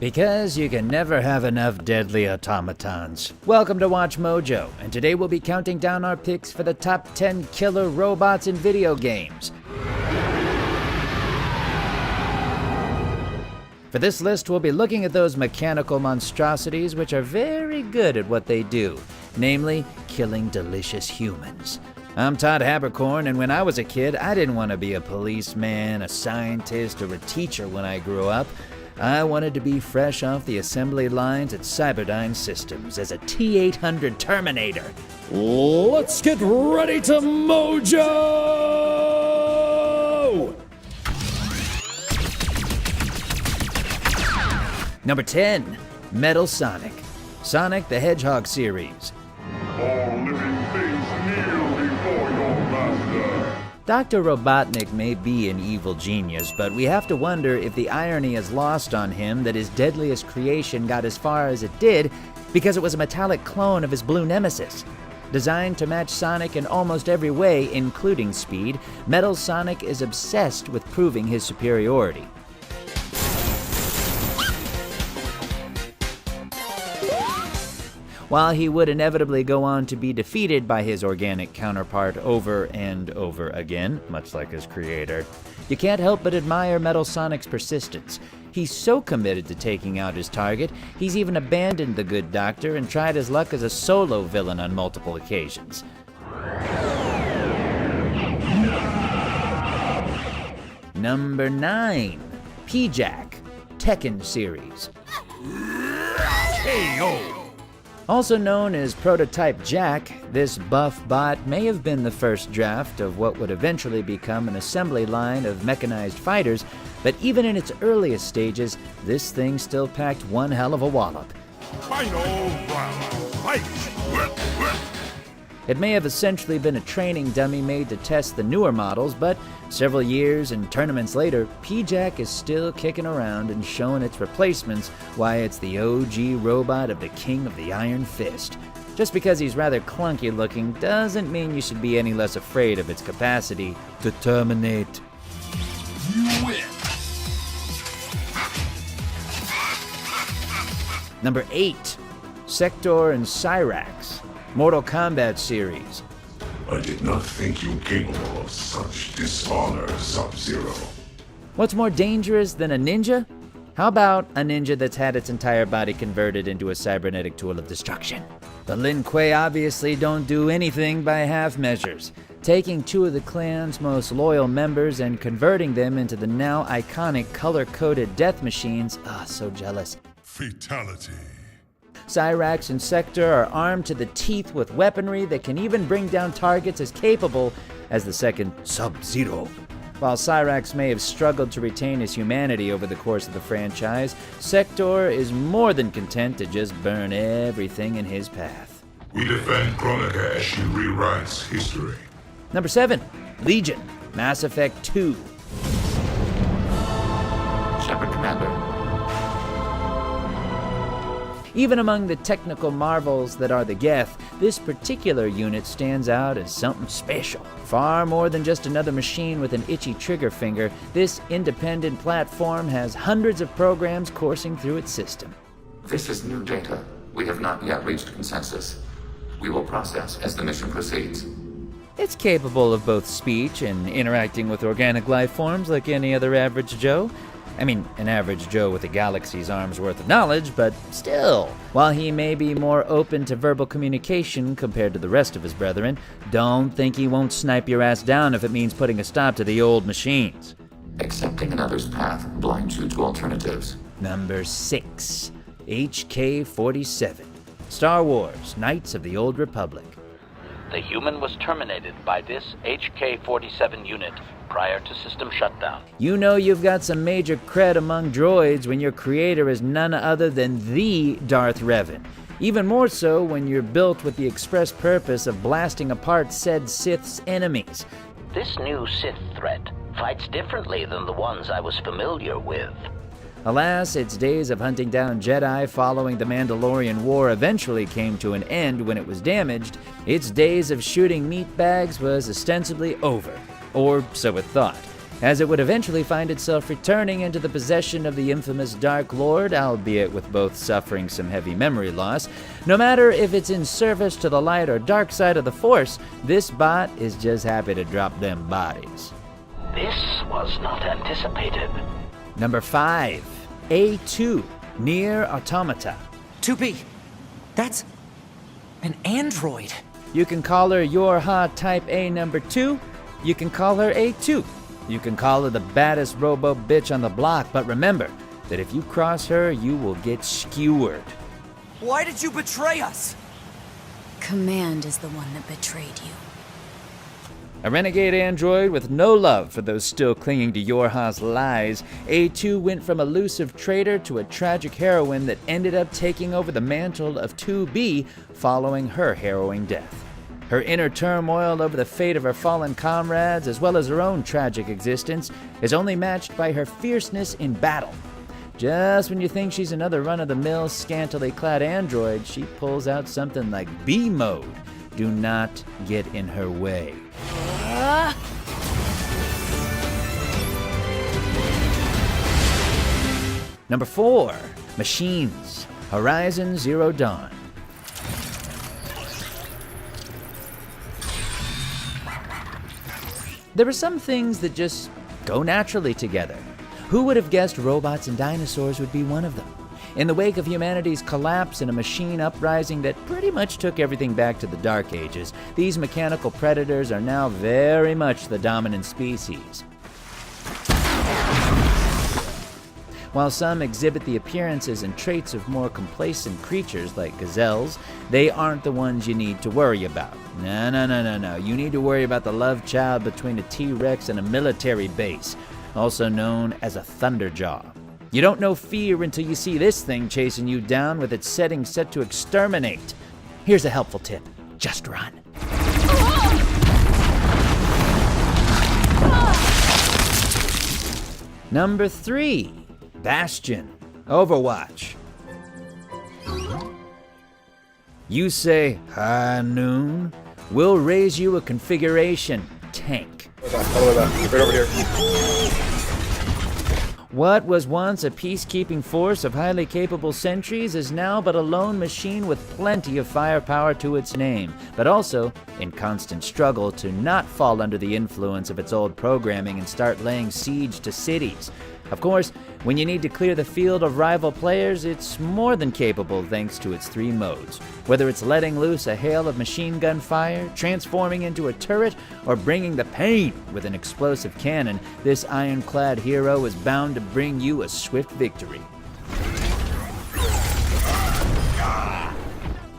Because you can never have enough deadly automatons. Welcome to WatchMojo, and today we'll be counting down our picks for the top 10 killer robots in video games. For this list, we'll be looking at those mechanical monstrosities which are very good at what they do, namely, killing delicious humans. I'm Todd Habercorn, and when I was a kid, I didn't want to be a policeman, a scientist, or a teacher when I grew up. I wanted to be fresh off the assembly lines at Cyberdyne Systems as a T-800 Terminator. Let's get ready to Mojo! Number 10, Metal Sonic. Sonic the Hedgehog series. All living things kneel before your master. Dr. Robotnik may be an evil genius, but we have to wonder if the irony is lost on him that his deadliest creation got as far as it did because it was a metallic clone of his blue nemesis. Designed to match Sonic in almost every way, including speed, Metal Sonic is obsessed with proving his superiority. While he would inevitably go on to be defeated by his organic counterpart over and over again, much like his creator, you can't help but admire Metal Sonic's persistence. He's so committed to taking out his target, he's even abandoned the good doctor and tried his luck as a solo villain on multiple occasions. Number 9, P-Jack, Tekken series. KO! Also known as Prototype Jack, this buff bot may have been the first draft of what would eventually become an assembly line of mechanized fighters, but even in its earliest stages, this thing still packed one hell of a wallop. Final round, fight! It may have essentially been a training dummy made to test the newer models, but several years and tournaments later, P-Jack is still kicking around and showing its replacements why it's the OG robot of the King of the Iron Fist. Just because he's rather clunky looking doesn't mean you should be any less afraid of its capacity to terminate. You win! Number 8, Sector and Cyrax, Mortal Kombat series. I did not think you capable of such dishonor, Sub-Zero. What's more dangerous than a ninja? How about a ninja that's had its entire body converted into a cybernetic tool of destruction? The Lin Kuei obviously don't do anything by half measures. Taking two of the clan's most loyal members and converting them into the now iconic color-coded death machines. So jealous. Fatality. Cyrax and Sector are armed to the teeth with weaponry that can even bring down targets as capable as the second Sub-Zero. While Cyrax may have struggled to retain his humanity over the course of the franchise, Sector is more than content to just burn everything in his path. We defend Chronica as she rewrites history. Number 7, Legion, Mass Effect 2. Shepard Commander. Even among the technical marvels that are the Geth, this particular unit stands out as something special. Far more than just another machine with an itchy trigger finger, this independent platform has hundreds of programs coursing through its system. This is new data. We have not yet reached consensus. We will process as the mission proceeds. It's capable of both speech and interacting with organic life forms like any other average Joe. I mean, an average Joe with a galaxy's arm's worth of knowledge, but still. While he may be more open to verbal communication compared to the rest of his brethren, don't think he won't snipe your ass down if it means putting a stop to the old machines. Accepting another's path blinds you to alternatives. Number 6, HK-47, Star Wars, Knights of the Old Republic. The human was terminated by this HK-47 unit prior to system shutdown. You know you've got some major cred among droids when your creator is none other than the Darth Revan. Even more so when you're built with the express purpose of blasting apart said Sith's enemies. This new Sith threat fights differently than the ones I was familiar with. Alas, its days of hunting down Jedi following the Mandalorian War eventually came to an end when it was damaged. Its days of shooting meatbags was ostensibly over, or so it thought. as it would eventually find itself returning into the possession of the infamous Dark Lord, albeit with both suffering some heavy memory loss. No matter if it's in service to the light or dark side of the Force, this bot is just happy to drop them bodies. This was not anticipated. Number 5, A2, Near Automata. 2B, that's an android. You can call her Yorha Type A number 2. You can call her A2. You can call her the baddest robo bitch on the block, but remember that if you cross her, you will get skewered. Why did you betray us? Command is the one that betrayed you. A renegade android with no love for those still clinging to Yorha's lies, A2 went from elusive traitor to a tragic heroine that ended up taking over the mantle of 2B following her harrowing death. Her inner turmoil over the fate of her fallen comrades, as well as her own tragic existence, is only matched by her fierceness in battle. Just when you think she's another run-of-the-mill, scantily clad android, she pulls out something like B mode. Do not get in her way. Number 4, Machines, Horizon Zero Dawn. There are some things that just go naturally together. Who would have guessed robots and dinosaurs would be one of them? In the wake of humanity's collapse and a machine uprising that pretty much took everything back to the Dark Ages, these mechanical predators are now very much the dominant species. While some exhibit the appearances and traits of more complacent creatures like gazelles, they aren't the ones you need to worry about. No. You need to worry about the love child between a T-Rex and a military base, also known as a Thunderjaw. You don't know fear until you see this thing chasing you down with its setting set to exterminate. Here's a helpful tip. Just run. Number 3, Bastion, Overwatch. You say, high noon, we'll raise you a configuration tank. All the way back. Right over here. What was once a peacekeeping force of highly capable sentries is now but a lone machine with plenty of firepower to its name, but also in constant struggle to not fall under the influence of its old programming and start laying siege to cities. Of course, when you need to clear the field of rival players, it's more than capable thanks to its 3 modes. Whether it's letting loose a hail of machine gun fire, transforming into a turret, or bringing the pain with an explosive cannon, this ironclad hero is bound to bring you a swift victory.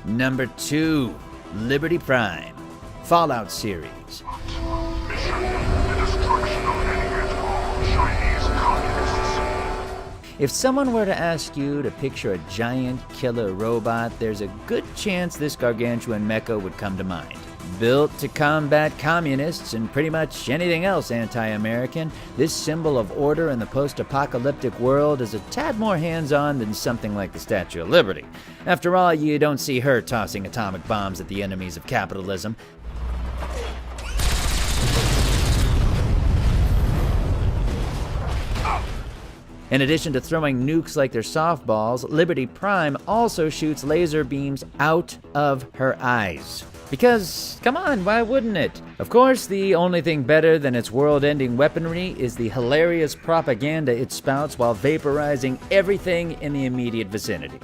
Number 2, Liberty Prime, Fallout series. Mission: the destruction of any and all Chinese communists. If someone were to ask you to picture a giant killer robot, there's a good chance this gargantuan mecha would come to mind. Built to combat communists and pretty much anything else anti-American, this symbol of order in the post-apocalyptic world is a tad more hands-on than something like the Statue of Liberty. After all, you don't see her tossing atomic bombs at the enemies of capitalism. In addition to throwing nukes like they're softballs, Liberty Prime also shoots laser beams out of her eyes. Because, come on, why wouldn't it? Of course, the only thing better than its world-ending weaponry is the hilarious propaganda it spouts while vaporizing everything in the immediate vicinity.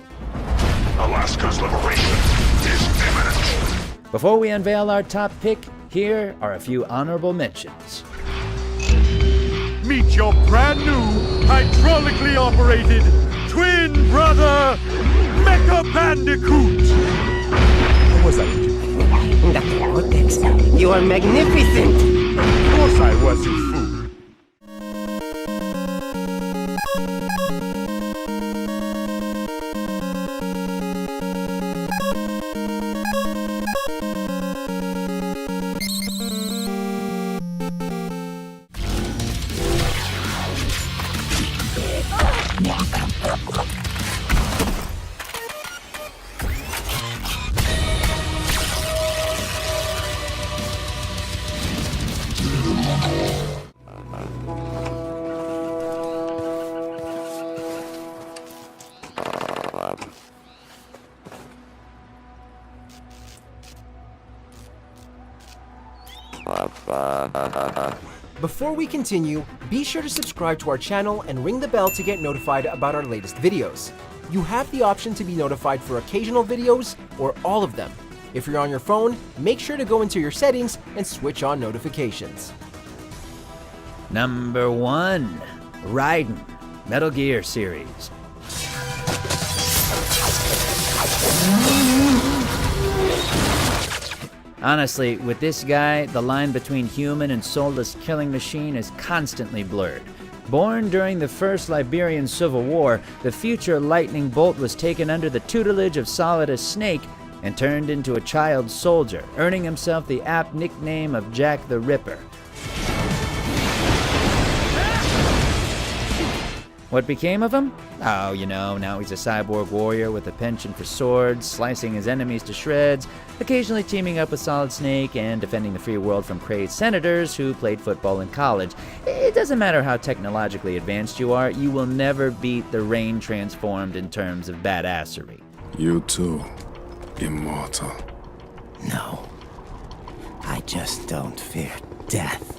Alaska's liberation is imminent. Before we unveil our top pick, here are a few honorable mentions. Meet your brand new, hydraulically operated, twin brother, Mecha Bandicoot! What was that? Dr. Cortex, you are magnificent! Of course I was, you fool. Before we continue, be sure to subscribe to our channel and ring the bell to get notified about our latest videos. You have the option to be notified for occasional videos or all of them. If you're on your phone, make sure to go into your settings and switch on notifications. Number 1. Raiden, Metal Gear series. Honestly, with this guy, the line between human and soulless killing machine is constantly blurred. Born during the First Liberian Civil War, the future lightning bolt was taken under the tutelage of Solidus Snake and turned into a child soldier, earning himself the apt nickname of Jack the Ripper. What became of him? Oh, you know, now he's a cyborg warrior with a penchant for swords, slicing his enemies to shreds, occasionally teaming up with Solid Snake and defending the free world from crazed senators who played football in college. It doesn't matter how technologically advanced you are, you will never beat the Rain transformed in terms of badassery. You too, immortal. No. I just don't fear death.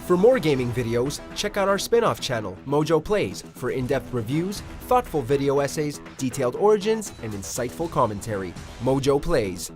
For more gaming videos, check out our spin-off channel, Mojo Plays, for in-depth reviews, thoughtful video essays, detailed origins, and insightful commentary. Mojo Plays.